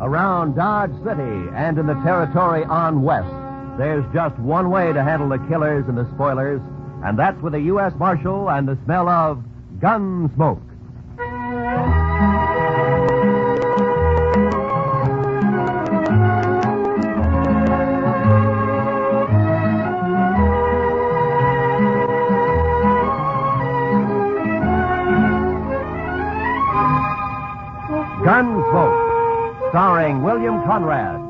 around Dodge City and in the territory on west, there's just one way to handle the killers and the spoilers, and that's with a U.S. Marshal and the smell of Gunsmoke. Gunsmoke, starring William Conrad.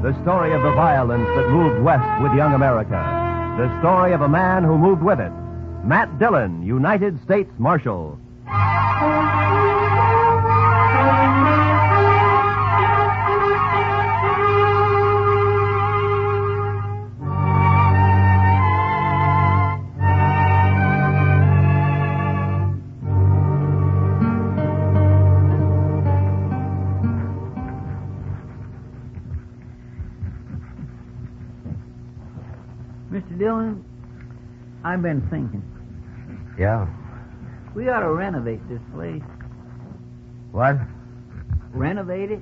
The story of the violence that moved west with young America. The story of a man who moved with it. Matt Dillon, United States Marshal. Mr. Dillon, I've been thinking. Yeah? We ought to renovate this place. What? Renovate it?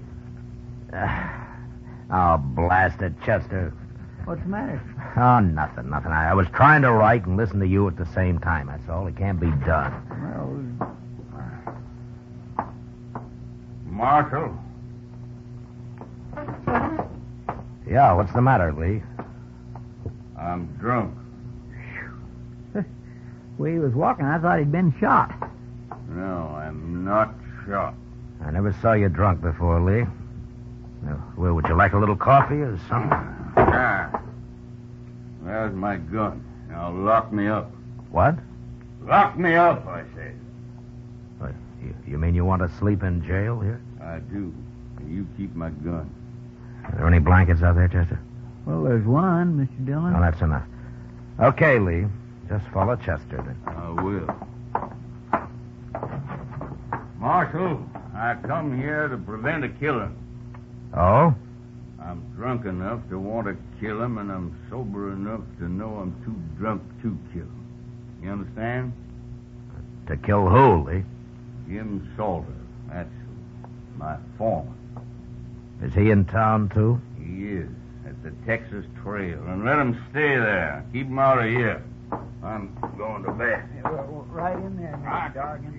Oh, blast it, Chester. What's the matter? Oh, nothing. I was trying to write and listen to you at the same time, that's all. It can't be done. Well, Marshal? Yeah, what's the matter, Lee? I'm drunk. when he was walking, I thought he'd been shot. No, I'm not shot. I never saw you drunk before, Lee. Well, would you like a little coffee or something? Ah. There's my gun. Now lock me up. What? Lock me up, I said. What, you mean you want to sleep in jail here? I do. And you keep my gun. Are there any blankets out there, Chester? Well, there's one, Mr. Dillon. Oh, that's enough. Okay, Lee. Just follow Chester, then. I will. Marshal, I come here to prevent a killing. Oh? I'm drunk enough to want to kill him, and I'm sober enough to know I'm too drunk to kill him. You understand? To kill who, Lee? Jim Salter. That's my foreman. Is he in town, too? He is. At the Texas Trail. And let him stay there. Keep him out of here. I'm going to bed. Yeah, right in there, Mr. Dargan.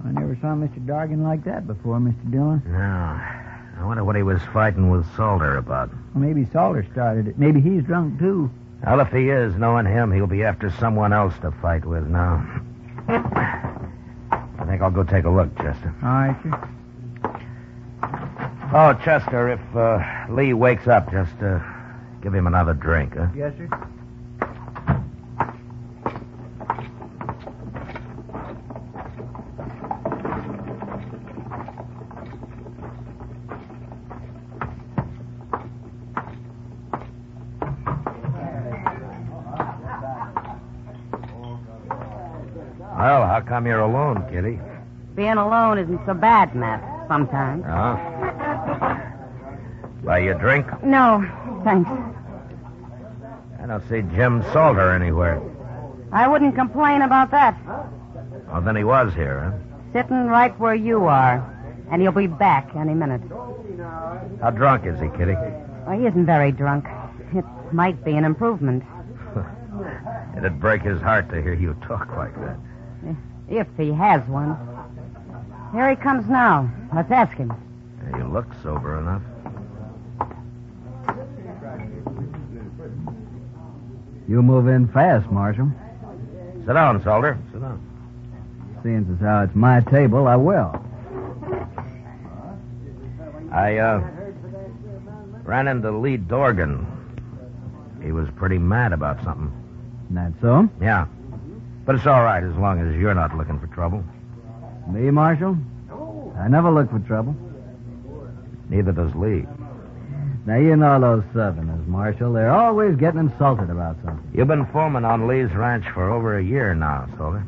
I never saw Mr. Dargan like that before, Mr. Dillon. No. I wonder what he was fighting with Salter about. Well, maybe Salter started it. Maybe he's drunk, too. Well, if he is, knowing him, he'll be after someone else to fight with now. I think I'll go take a look, Chester. All right, sir. Oh, Chester, if Lee wakes up, just give him another drink, huh? Yes, sir. Well, how come you're alone, Kitty? Being alone isn't so bad, Matt, sometimes. Oh? Buy you a drink? No, thanks. I don't see Jim Salter anywhere. I wouldn't complain about that. Oh, then he was here, huh? Sitting right where you are. And he'll be back any minute. How drunk is he, Kitty? Well, he isn't very drunk. It might be an improvement. It'd break his heart to hear you talk like that. If he has one. Here he comes now. Let's ask him. You look sober enough. You move in fast, Marshal. Sit down, Salter. Sit down. Seeing as how it's my table, I will. I ran into Lee Dorgan. He was pretty mad about something. That so? Yeah. But it's all right as long as you're not looking for trouble. Me, Marshal? I never look for trouble. Neither does Lee. Now, you know those Southerners, Marshal. They're always getting insulted about something. You've been foreman on Lee's ranch for over a year now, Salter.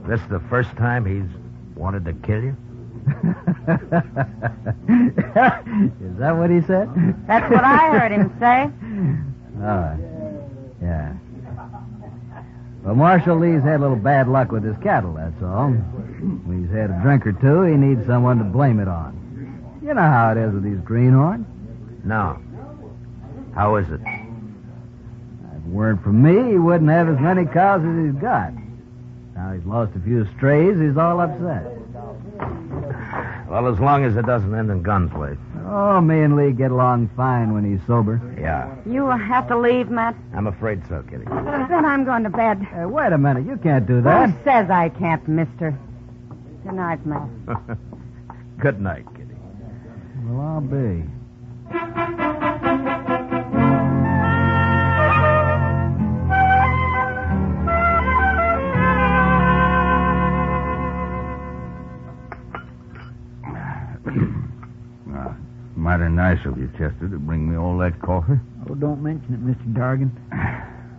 This the first time he's wanted to kill you? Is that what he said? That's what I heard him say. All right. Yeah. Well, Marshal Lee's had a little bad luck with his cattle, that's all. When he's had a drink or two, he needs someone to blame it on. You know how it is with these greenhorns. No. How is it? If it weren't for me, he wouldn't have as many cows as he's got. Now he's lost a few strays, he's all upset. Well, as long as it doesn't end in gunplay. Oh, me and Lee get along fine when he's sober. Yeah, You have to leave, Matt? I'm afraid so, Kitty. Then I'm going to bed. Hey, wait a minute, you can't do that. Who says I can't, mister? Good night, Matt. Good night, Kitty. Well, I'll be. Mighty nice of you, Chester, to bring me all that coffee. Oh, don't mention it, Mr. Dargan.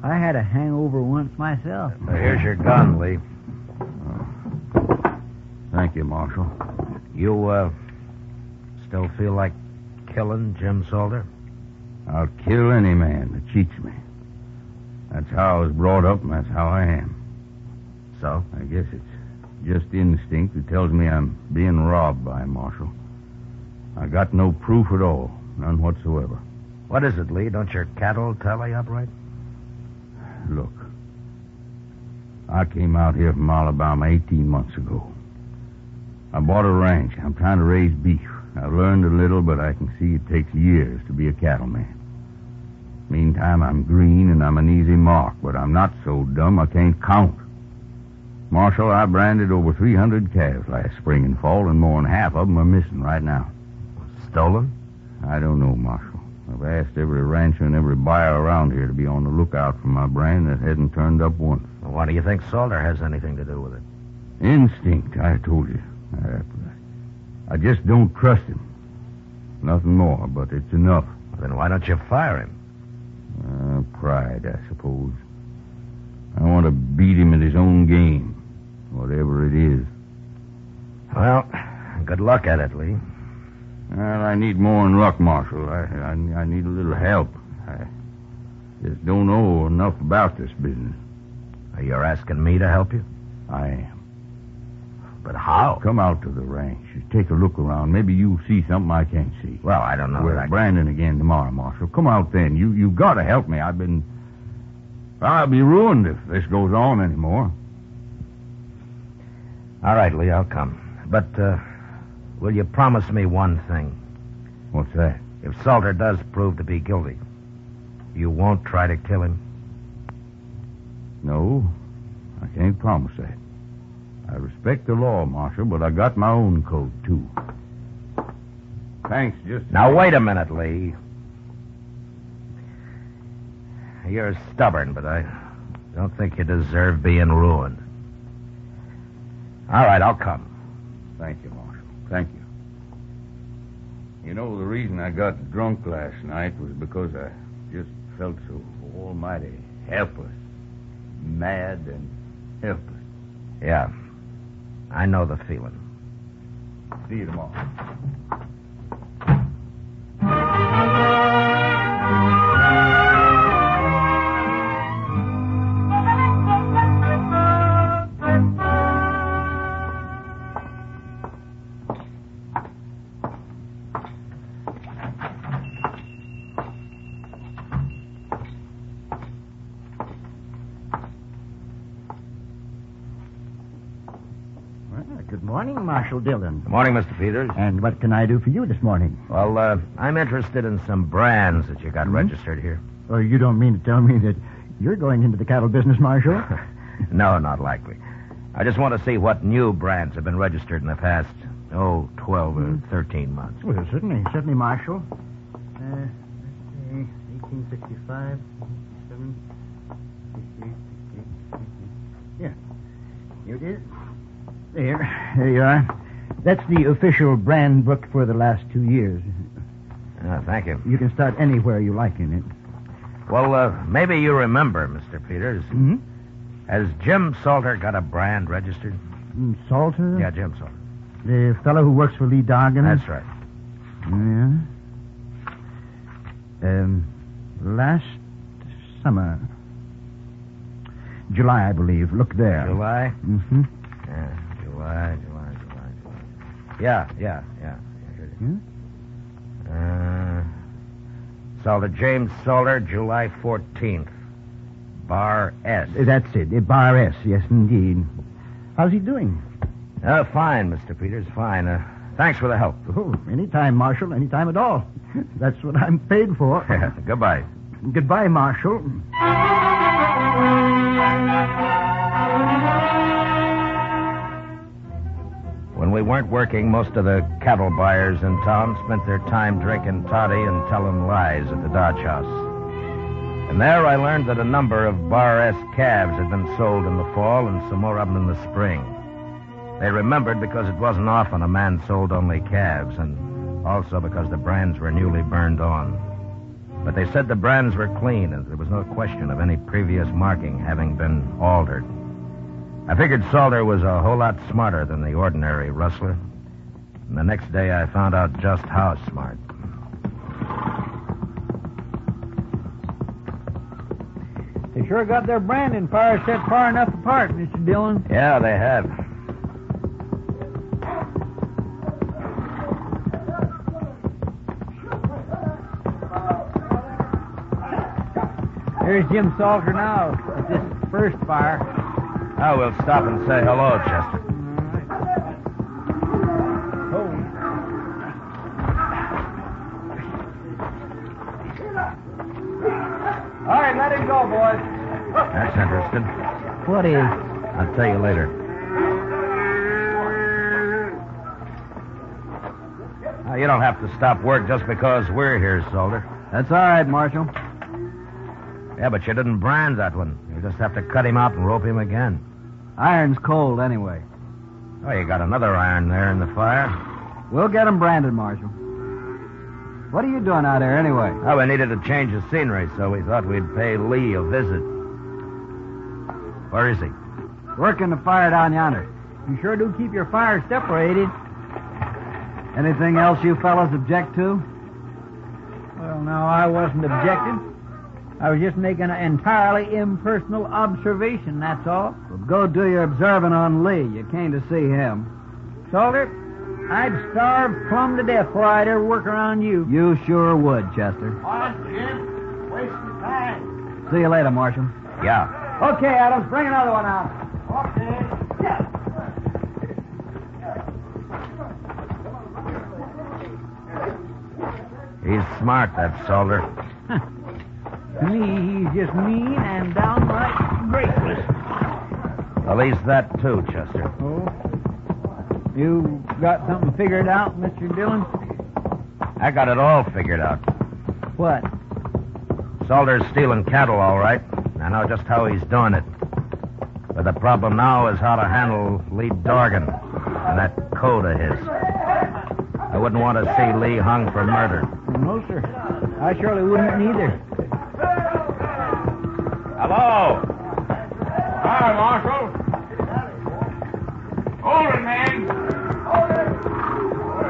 I had a hangover once myself. Here's your gun, Lee. Thank you, Marshal. You, still feel like killing Jim Salter? I'll kill any man that cheats me. That's how I was brought up, and that's how I am. So? I guess it's just instinct that tells me I'm being robbed by Marshal. I got no proof at all, none whatsoever. What is it, Lee? Don't your cattle tally up right? Look, I came out here from Alabama 18 months ago. I bought a ranch. I'm trying to raise beef. I've learned a little, but I can see it takes years to be a cattleman. Meantime, I'm green and I'm an easy mark, but I'm not so dumb I can't count. Marshal, I branded over 300 calves last spring and fall, and more than half of them are missing right now. Stolen? I don't know, Marshal. I've asked every rancher and every buyer around here to be on the lookout for my brand that hasn't turned up once. Well, why do you think Salter has anything to do with it? Instinct, I told you. I just don't trust him. Nothing more, but it's enough. Well, then why don't you fire him? Pride, I suppose. I want to beat him at his own game, whatever it is. Well, good luck at it, Lee. Well, I need more than luck, Marshal. I need a little help. I just don't know enough about this business. You're asking me to help you? I am. But how? Come out to the ranch. Take a look around. Maybe you'll see something I can't see. Well, I don't know. We're branding again tomorrow, Marshal. Come out then. You've got to help me. I'll be ruined if this goes on anymore. All right, Lee, I'll come. But, will you promise me one thing? What's that? If Salter does prove to be guilty, you won't try to kill him? No, I can't promise that. I respect the law, Marshal, but I got my own code, too. Thanks, just... Now, wait a minute, Lee. You're stubborn, but I don't think you deserve being ruined. All right, I'll come. Thank you, Marshal. Thank you. You know, the reason I got drunk last night was because I just felt so almighty helpless. Mad and helpless. Yeah, I know the feeling. See you tomorrow. Good morning, Marshal Dillon. Good morning, Mr. Peters. And what can I do for you this morning? Well, I'm interested in some brands that you got registered here. Oh, you don't mean to tell me that you're going into the cattle business, Marshal? No, not likely. I just want to see what new brands have been registered in the past, 12 or 13 months. Well, certainly, Marshal. Let's see, 1865, 7, 68, 68. Yeah, here it is. There you are. That's the official brand book for the last 2 years. Thank you. You can start anywhere you like in it. Well, maybe you remember, Mr. Peters. Mm-hmm. Has Jim Salter got a brand registered? Salter? Yeah, Jim Salter. The fellow who works for Lee Dargan? That's right. Yeah. Last summer, July, I believe. Look there. July? Mm-hmm. Yeah, July. Yeah. Here it is. Salter, James Salter, July 14th. Bar S. That's it. Bar S, yes, indeed. How's he doing? Fine, Mr. Peters, fine. Thanks for the help. Oh, anytime, Marshal, anytime at all. That's what I'm paid for. Goodbye. Goodbye, Marshal. When we weren't working, most of the cattle buyers in town spent their time drinking toddy and telling lies at the Dodge House. And there I learned that a number of Bar S calves had been sold in the fall and some more of them in the spring. They remembered because it wasn't often a man sold only calves, and also because the brands were newly burned on. But they said the brands were clean, and there was no question of any previous marking having been altered. I figured Salter was a whole lot smarter than the ordinary rustler. And the next day I found out just how smart. They sure got their branding fires set far enough apart, Mr. Dillon. Yeah, they have. Here's Jim Salter now at this first fire. Oh, we'll stop and say hello, Chester. All right, let him go, boys. That's interesting. What is? I'll tell you later. Now, you don't have to stop work just because we're here, Salter. That's all right, Marshal. Yeah, but you didn't brand that one. You just have to cut him out and rope him again. Iron's cold anyway. Oh, you got another iron there in the fire. We'll get him branded, Marshal. What are you doing out there anyway? Oh, we needed a change of scenery, so we thought we'd pay Lee a visit. Where is he? Working the fire down yonder. You sure do keep your fires separated. Anything else you fellas object to? Well, no, I wasn't objecting. I was just making an entirely impersonal observation, that's all. Well, go do your observing on Lee. You came to see him. Salter, I'd starve plumb to death before I'd ever work around you. You sure would, Chester. On, Jim. Wasting time. See you later, Marshal. Yeah. Okay, Adams, bring another one out. Okay. He's smart, that Salter. To me, he's just mean and downright graceless. Well, he's that too, Chester. Oh? You got something figured out, Mr. Dillon? I got it all figured out. What? Salter's stealing cattle, all right. I know just how he's doing it. But the problem now is how to handle Lee Dorgan and that code of his. I wouldn't want to see Lee hung for murder. No, sir. I surely wouldn't either. Hello. Hi, Marshal. Hold it, man.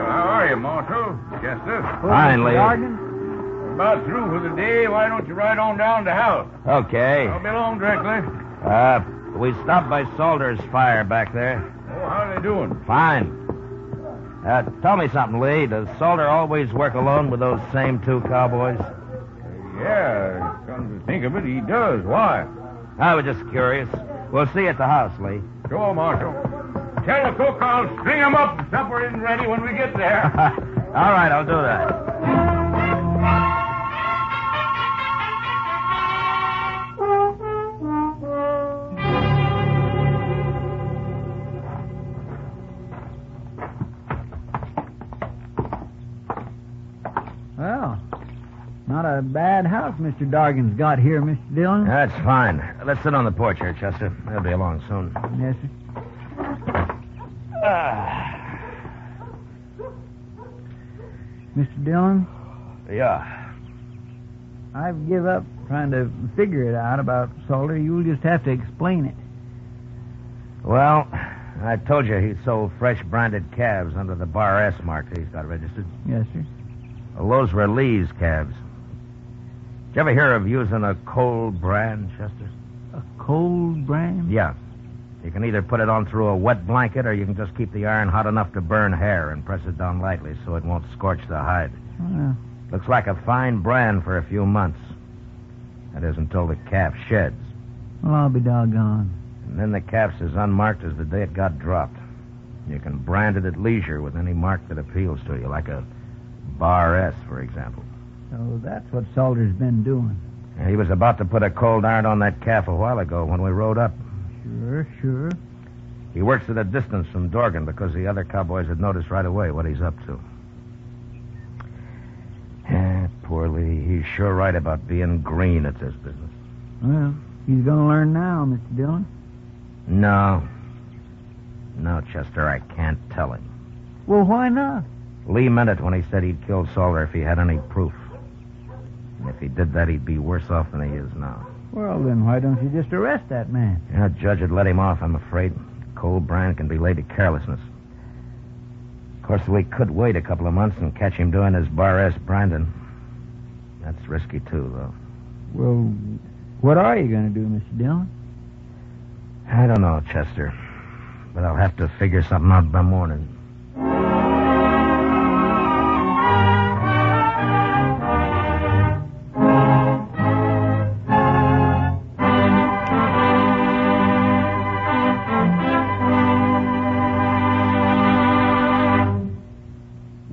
How are you, Marshal? Chester? Fine, Lee. We're about through for the day. Why don't you ride on down to the house? Okay. I'll be along directly. We stopped by Salter's fire back there. Oh, how are they doing? Fine. Tell me something, Lee. Does Salter always work alone with those same two cowboys? Yeah, come to think of it, he does. Why? I was just curious. We'll see you at the house, Lee. Sure, Marshal. Tell the cook I'll string him up and supper isn't ready when we get there. All right, I'll do that. Well, not a bad house Mr. Dorgan's got here, Mr. Dillon. That's fine. Let's sit on the porch here, Chester. They'll be along soon. Yes, sir. Mr. Dillon, Yeah. I've give up trying to figure it out about Salter. You'll just have to explain it. Well, I told you he sold fresh branded calves under the Bar S mark that he's got registered. Yes, sir. Well, those were Lee's calves. Did you ever hear of using a cold brand, Chester? A cold brand? Yeah. You can either put it on through a wet blanket or you can just keep the iron hot enough to burn hair and press it down lightly so it won't scorch the hide. Well, Looks like a fine brand for a few months. That is until the calf sheds. I'll be doggone. And then the calf's as unmarked as the day it got dropped. You can brand it at leisure with any mark that appeals to you, like a Bar S, for example. So that's what Salter's been doing. And he was about to put a cold iron on that calf a while ago when we rode up. Sure. He works at a distance from Dorgan because the other cowboys had noticed right away what he's up to. Poor Lee. He's sure right about being green at this business. Well, he's going to learn now, Mr. Dillon. No, Chester, I can't tell him. Well, why not? Lee meant it when he said he'd kill Salter if he had any proof. And if he did that, he'd be worse off than he is now. Well, then why don't you just arrest that man? Yeah, Judge would let him off, I'm afraid. Cold brand can be laid to carelessness. Of course, we could wait a couple of months and catch him doing his Bar S branding. That's risky, too, though. Well, what are you going to do, Mr. Dillon? I don't know, Chester. But I'll have to figure something out by morning.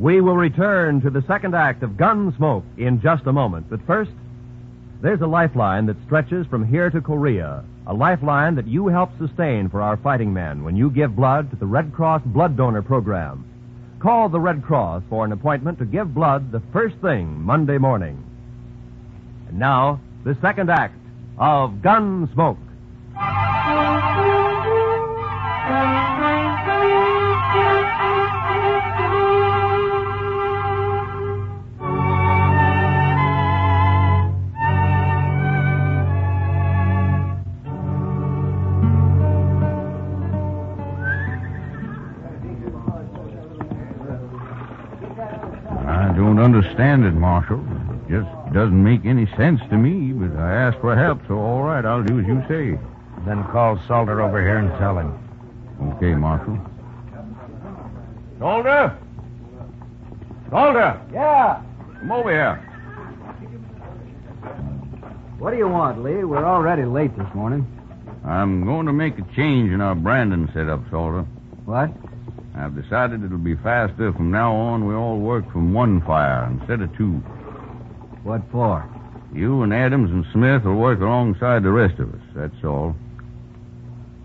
We will return to the second act of Gunsmoke in just a moment. But first, there's a lifeline that stretches from here to Korea. A lifeline that you help sustain for our fighting men when you give blood to the Red Cross Blood Donor Program. Call the Red Cross for an appointment to give blood the first thing Monday morning. And now, the second act of Gunsmoke. I don't understand it, Marshal. It just doesn't make any sense to me, but I asked for help, so all right, I'll do as you say. Then call Salter over here and tell him. Okay, Marshal. Salter? Yeah. Come over here. What do you want, Lee? We're already late this morning. I'm going to make a change in our branding setup, Salter. What? I've decided it'll be faster from now on. We all work from one fire instead of two. What for? You and Adams and Smith will work alongside the rest of us, that's all.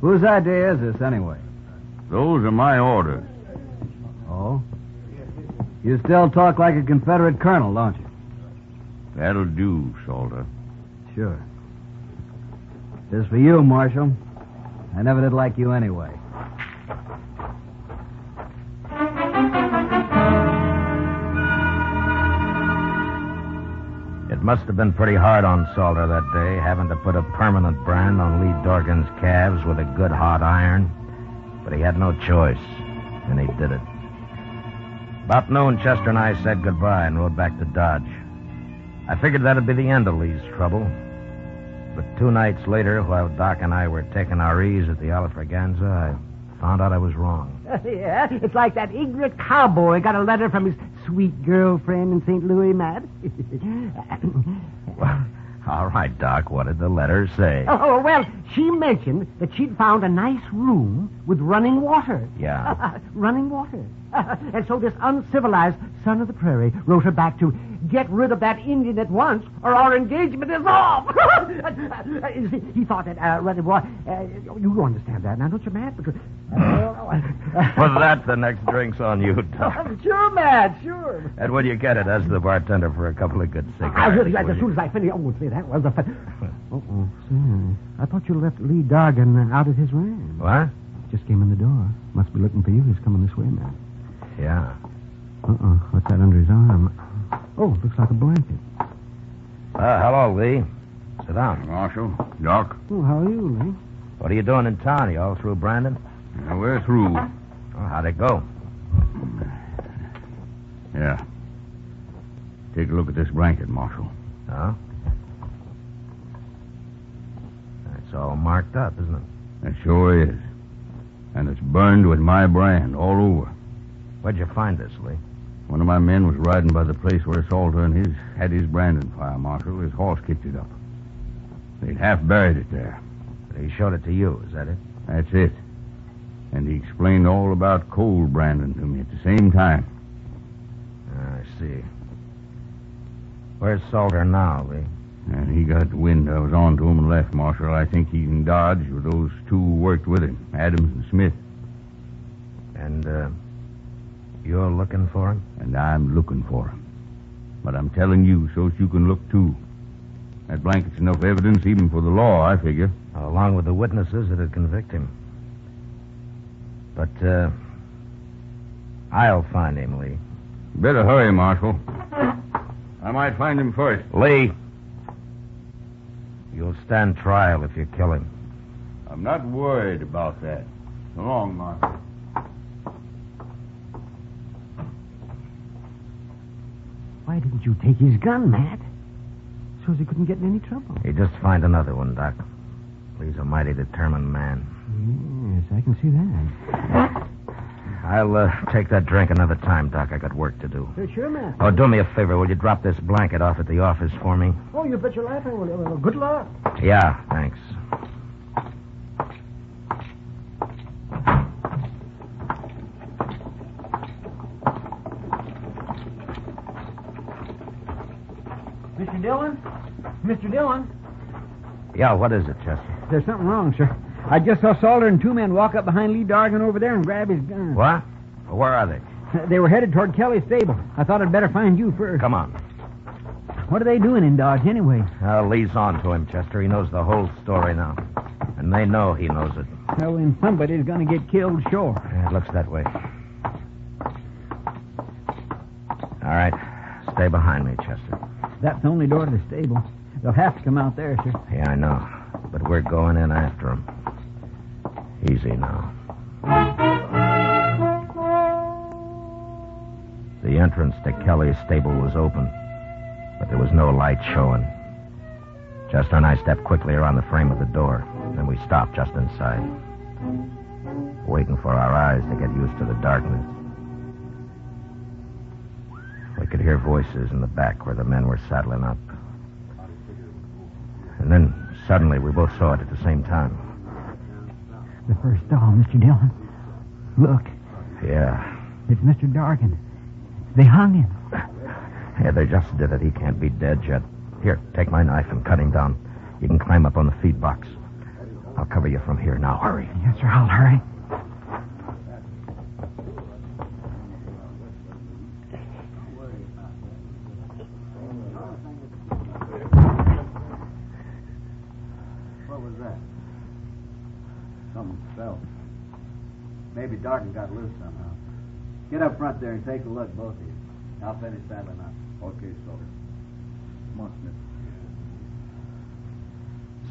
Whose idea is this, anyway? Those are my orders. Oh? You still talk like a Confederate colonel, don't you? That'll do, Salter. Sure. This is for you, Marshal. I never did like you anyway. It must have been pretty hard on Salter that day, having to put a permanent brand on Lee Dorgan's calves with a good hot iron. But he had no choice, and he did it. About noon, Chester and I said goodbye and rode back to Dodge. I figured that'd be the end of Lee's trouble. But 2 nights later, while Doc and I were taking our ease at the Alfraganza, I found out I was wrong. Yeah, it's like that ignorant cowboy got a letter from his sweet girlfriend in St. Louis, Matt. Well, all right, Doc, what did the letter say? Oh, well, she mentioned that she'd found a nice room with running water. Yeah. Running water. And so this uncivilized son of the prairie wrote her back to get rid of that Indian at once or our engagement is off. He thought that running water... you understand that now, don't you, Matt? Because... For that, the next drink's on you, Doc. Sure, Matt, sure. And when you get it, ask the bartender for a couple of good cigars. I really, will as you? soon as I finish... Oh, say, that was a... I thought you left Lee Dorgan out at his ranch. What? Just came in the door. Must be looking for you. He's coming this way, Matt. Yeah. What's that under his arm? Oh, looks like a blanket. Hello, Lee. Sit down. Marshal, Doc. Oh, how are you, Lee? What are you doing in town? You all through Brandon? Now, we're through. Oh, how'd it go? Yeah. Take a look at this blanket, Marshal. Oh? It's It's all marked up, isn't it? It sure is. And it's burned with my brand all over. Where'd you find this, Lee? One of my men was riding by the place where Salter and his had his branding fire, Marshal. His horse kicked it up. They'd half buried it there. He showed it to you, is that it? That's it. And he explained all about cold branding to me at the same time. I see. Where's Salter now, Lee? And he got the wind I was on to him and left, Marshal. I think he's in Dodge with those two who worked with him, Adams and Smith. And, you're looking for him? And I'm looking for him. But I'm telling you so that you can look, too. That blanket's enough evidence even for the law, I figure. Along with the witnesses that'd convict him. But, I'll find him, Lee. Better hurry, Marshal. I might find him first. Lee! You'll stand trial if you kill him. I'm not worried about that. So long, Marshal. Why didn't you take his gun, Matt? So he couldn't get in any trouble. You just find another one, Doc. Lee's a mighty determined man. Yes, I can see that. I'll take that drink another time, Doc. I got work to do. Sure, Matt. Oh, do me a favor. Will you drop this blanket off at the office for me? Oh, you bet you're laughing. Well, good luck. Yeah, thanks. Mr. Dillon? Mr. Dillon? Yeah, what is it, Chester? There's something wrong, sir. I just saw Salter and two men walk up behind Lee Dargan over there and grab his gun. What? Where are they? They were headed toward Kelly's stable. I thought I'd better find you first. Come on. What are they doing in Dodge, anyway? Lee's on to him, Chester. He knows the whole story now. And they know he knows it. Well, then somebody's going to get killed, sure. Yeah, it looks that way. All right. Stay behind me, Chester. That's the only door to the stable. They'll have to come out there, sir. Yeah, I know. But we're going in after him. Easy now. The entrance to Kelly's stable was open, but there was no light showing. Chester and I stepped quickly around the frame of the door, then we stopped just inside, waiting for our eyes to get used to the darkness. We could hear voices in the back where the men were saddling up. And then, suddenly, we both saw it at the same time. The first doll, Mr. Dillon. Look. Yeah. It's Mr. Dargan. They hung him. Yeah, they just did it. He can't be dead yet. Here, take my knife and cut him down. You can climb up on the feed box. I'll cover you from here. Now, hurry. Yes, sir, I'll hurry. What was that? Something fell. Maybe Dargan got loose somehow. Get up front there and take a look, both of you. I'll finish saddling up. Okay, Salter. Come on, Smith.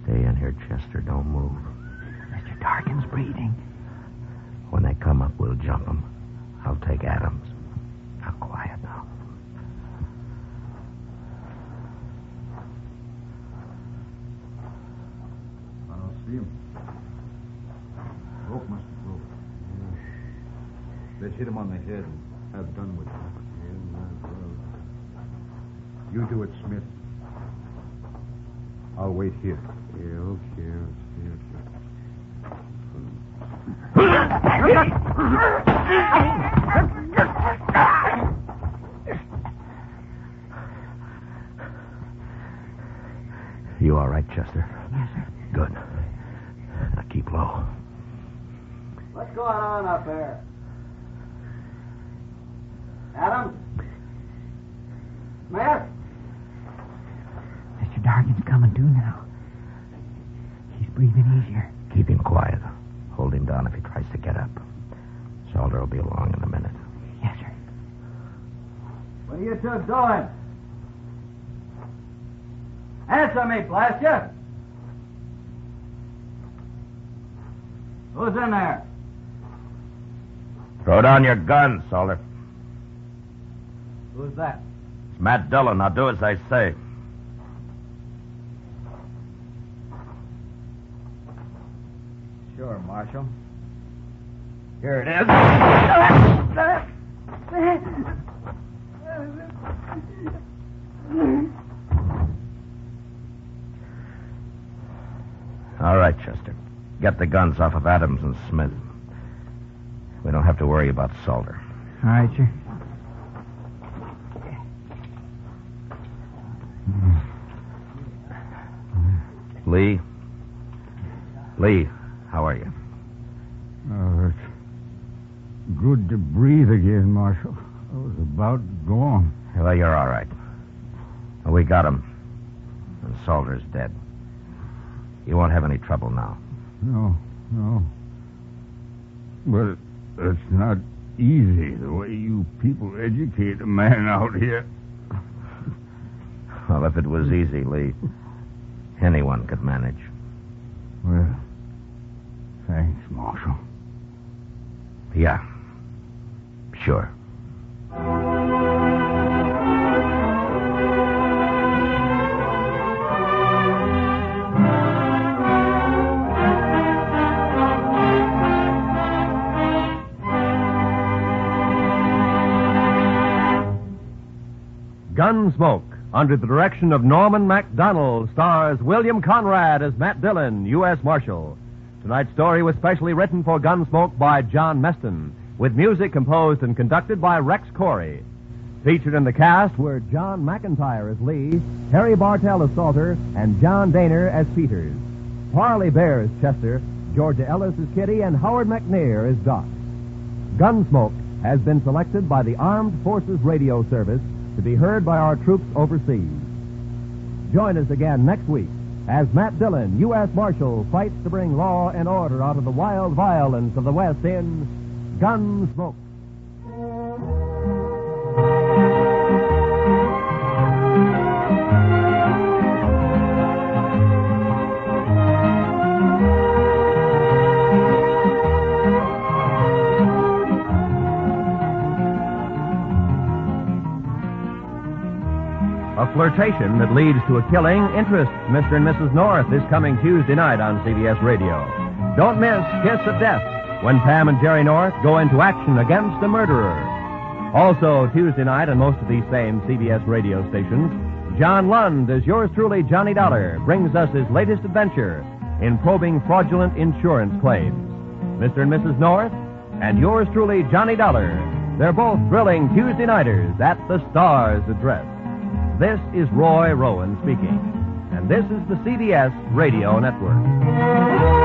Stay in here, Chester. Don't move. Mr. Dargan's breathing. When they come up, we'll jump them. I'll take Adams. Now, quiet now. I don't see him. Rope must have broken. Let's hit him on the head and have done with it. You do it, Smith. I'll wait here. Yeah, okay. You all right, Chester? Yes, sir. Good. Now keep low. What's going on up there? Adams? Smith? Mr. Dargan's coming to now. He's breathing easier. Keep him quiet. Hold him down if he tries to get up. Salter will be along in a minute. Yes, sir. What are you two doing? Answer me, blast you! Who's in there? Throw down your gun, Salter. Who's that? It's Matt Dillon. Now do as I say. Sure, Marshal. Here it is. All right, Chester. Get the guns off of Adams and Smith. We don't have to worry about Salter. All right, sir. Lee? Lee, how are you? Oh, it's good to breathe again, Marshal. I was about gone. Well, you're all right. We got him. And Salter's dead. You won't have any trouble now. No. But it's not easy the way you people educate a man out here. Well, if it was easy, Lee, anyone could manage. Well, thanks, Marshal. Yeah, sure. Gunsmoke, under the direction of Norman MacDonald, stars William Conrad as Matt Dillon, U.S. Marshal. Tonight's story was specially written for Gunsmoke by John Meston, with music composed and conducted by Rex Corey. Featured in the cast were John McIntyre as Lee, Harry Bartell as Salter, and John Daner as Peters. Parley Bear as Chester, Georgia Ellis as Kitty, and Howard McNair as Doc. Gunsmoke has been selected by the Armed Forces Radio Service to be heard by our troops overseas. Join us again next week as Matt Dillon, U.S. Marshal, fights to bring law and order out of the wild violence of the West in Gunsmoke. A flirtation that leads to a killing interests Mr. and Mrs. North this coming Tuesday night on CBS Radio. Don't miss Kiss of Death when Pam and Jerry North go into action against a murderer. Also Tuesday night on most of these same CBS radio stations, John Lund, as yours truly, Johnny Dollar, brings us his latest adventure in probing fraudulent insurance claims. Mr. and Mrs. North and yours truly, Johnny Dollar. They're both thrilling Tuesday nighters at the Star's address. This is Roy Rowan speaking, and this is the CBS Radio Network.